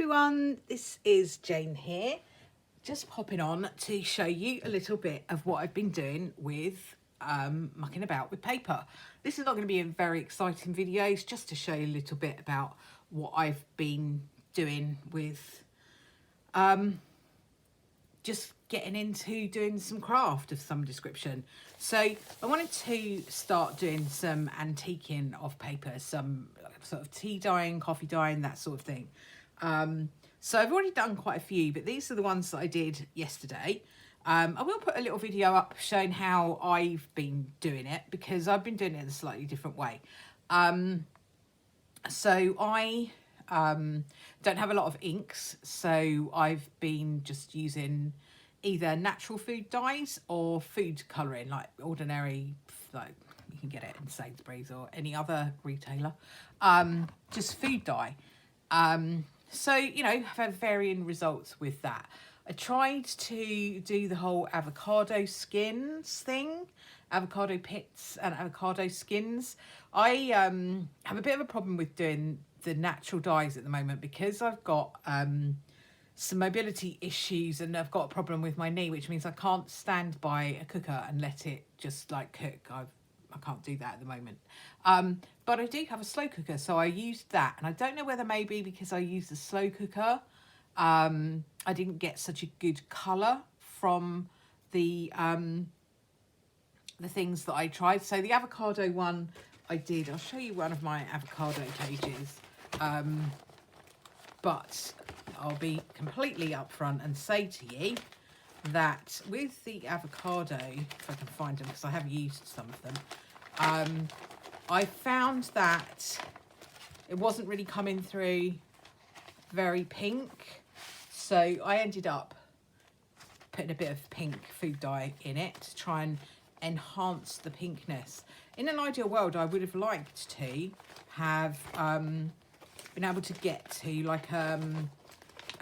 everyone, this is Jane here, just popping on to show you a little bit of what I've been doing with mucking about with paper. This is not going to be a very exciting video, it's just to show you a little bit about what I've been doing with just getting into doing some craft of some description. So I wanted to start doing some antiquing of paper, some sort of tea dyeing, coffee dyeing, that sort of thing. So I've already done quite a few, but these are the ones that I did yesterday. I will put a little video up showing how I've been doing it, because I've been doing it in a slightly different way. So I don't have a lot of inks, so I've been just using either natural food dyes or food colouring, like ordinary, like you can get it in Sainsbury's or any other retailer, just food dye. So, you know, I've had varying results with that. I tried to do the whole avocado skins thing, avocado pits and avocado skins. I have a bit of a problem with doing the natural dyes at the moment, because I've got some mobility issues and I've got a problem with my knee, which means I can't stand by a cooker and let it just like cook. I can't do that at the moment. But I do have a slow cooker, so I used that. And I don't know whether maybe because I used the slow cooker, I didn't get such a good colour from the things that I tried. So the avocado one I did, I'll show you one of my avocado cages. But I'll be completely upfront and say to you that with the avocado, if I can find them, because I have used some of them, I found that it wasn't really coming through very pink, so I ended up putting a bit of pink food dye in it to try and enhance the pinkness. In an ideal world, I would have liked to have been able to get to like I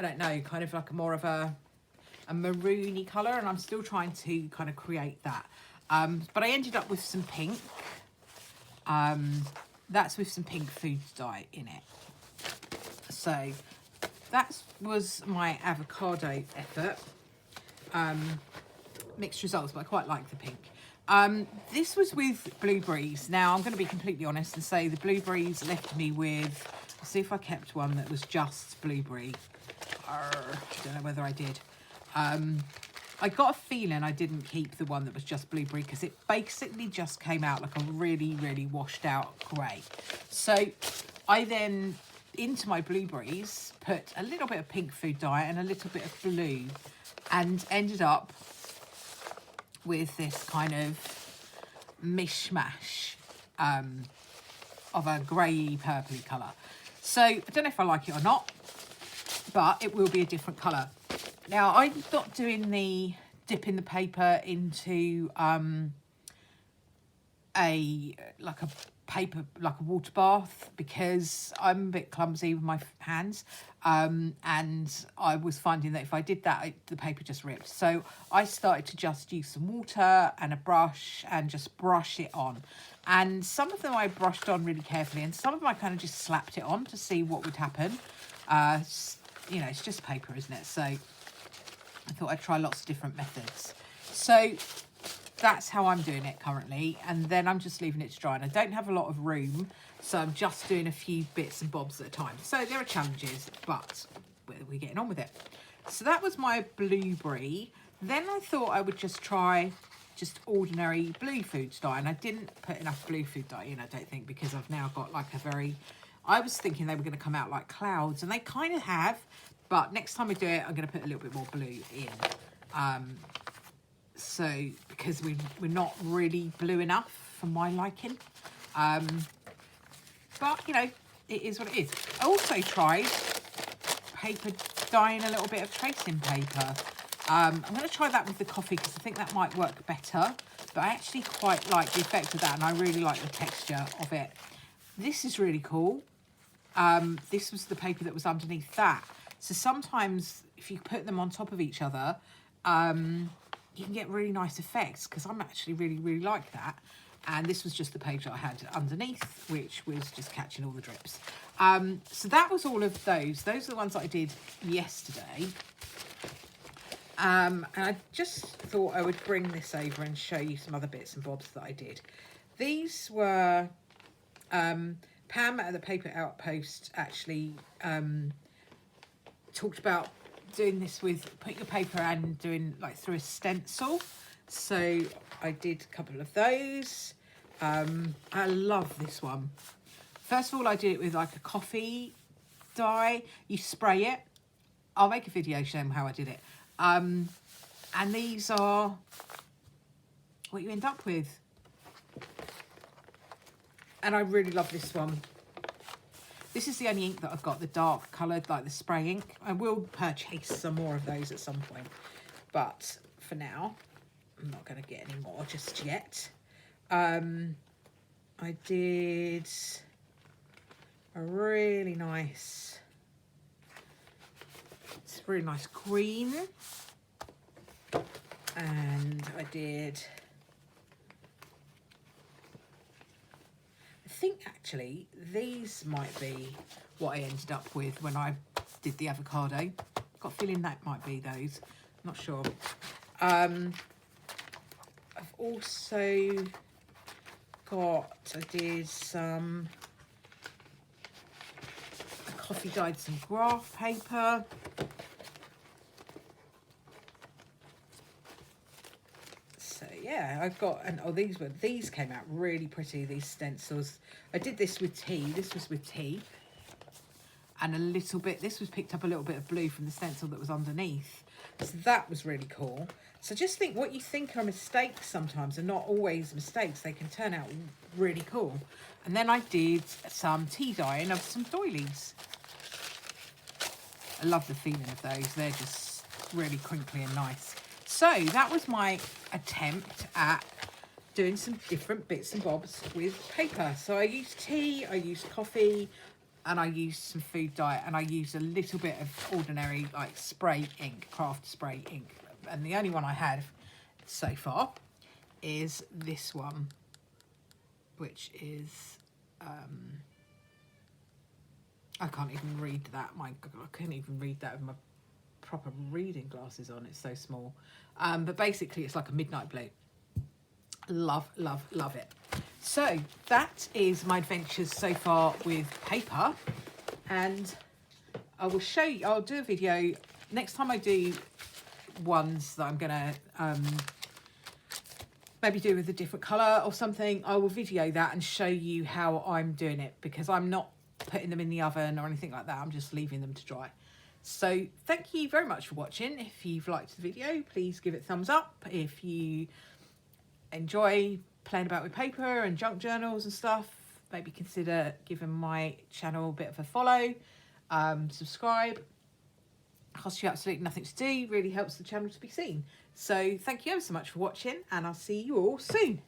don't know, kind of like a more of a maroony colour, and I'm still trying to kind of create that. But I ended up with some pink. That's with some pink food dye in it. So that was my avocado effort. Mixed results, but I quite like the pink. This was with blueberries. Now I'm going to be completely honest and say the blueberries left me with, I'll see if I kept one that was just blueberry. I don't know whether I did. I got a feeling I didn't keep the one that was just blueberry, because it basically just came out like a really, really washed out grey. So I then, into my blueberries, put a little bit of pink food dye and a little bit of blue, and ended up with this kind of mishmash of a grey purpley colour. So I don't know if I like it or not, but it will be a different colour. Now, I'm not doing the dipping the paper into a water bath, because I'm a bit clumsy with my hands, and I was finding that if I did that, the paper just ripped. So I started to just use some water and a brush and just brush it on. And some of them I brushed on really carefully, and some of them I kind of just slapped it on to see what would happen. You know, it's just paper, isn't it? So I thought I'd try lots of different methods. So that's how I'm doing it currently, and then I'm just leaving it to dry. And I don't have a lot of room, so I'm just doing a few bits and bobs at a time. So there are challenges, but we're getting on with it. So that was my blueberry. Then I thought I would just try just ordinary blue food dye, and I didn't put enough blue food dye in, I don't think, because I've now got like a very, I was thinking they were going to come out like clouds, and they kind of have, but next time we do it, I'm going to put a little bit more blue in. So, because we're not really blue enough for my liking. But, you know, it is what it is. I also tried paper dyeing a little bit of tracing paper. I'm going to try that with the coffee, because I think that might work better. But I actually quite like the effect of that, and I really like the texture of it. This is really cool. This was the paper that was underneath that. So sometimes if you put them on top of each other, you can get really nice effects, because I'm actually really, really like that. And this was just the page that I had underneath, which was just catching all the drips. So that was all of those. Those are the ones that I did yesterday. And I just thought I would bring this over and show you some other bits and bobs that I did. These were Pam at the Paper Outpost actually talked about doing this with put your paper and doing like through a stencil. So I did a couple of those. I love this one. First of all, I did it with like a coffee dye. You spray it. I'll make a video showing how I did it. And these are what you end up with. And I really love this one. This is the only ink that I've got, the dark coloured, like the spray ink. I will purchase some more of those at some point. But for now, I'm not going to get any more just yet. I did a really nice, it's a really nice green. And I did, I think actually these might be what I ended up with when I did the avocado. Got a feeling that might be those, not sure. I've also got, I did some, I coffee dyed some graph paper. So yeah, I've got, and oh, these came out really pretty, these stencils. I did this with tea, this was with tea. And a little bit, this was picked up a little bit of blue from the stencil that was underneath. So that was really cool. So just think, what you think are mistakes sometimes are not always mistakes. They can turn out really cool. And then I did some tea dyeing of some doilies. I love the feeling of those. They're just really crinkly and nice. So that was my attempt at doing some different bits and bobs with paper. So I used tea, I used coffee, and I used some food dye, and I used a little bit of ordinary like spray ink, craft spray ink. And the only one I had so far is this one, which is, I can't even read that. My God, I couldn't even read that with my proper reading glasses on. It's so small. But basically it's like a midnight blue. Love, love, love it. So that is my adventures so far with paper, and I will show you, I'll do a video next time I do ones that I'm gonna maybe do with a different colour or something. I will video that and show you how I'm doing it, because I'm not putting them in the oven or anything like that. I'm just leaving them to dry. So thank you very much for watching. If you've liked the video, please give it a thumbs up. If you enjoy playing about with paper and junk journals and stuff, maybe consider giving my channel a bit of a follow. Subscribe. Costs you absolutely nothing to do, really helps the channel to be seen. So thank you ever so much for watching, and I'll see you all soon.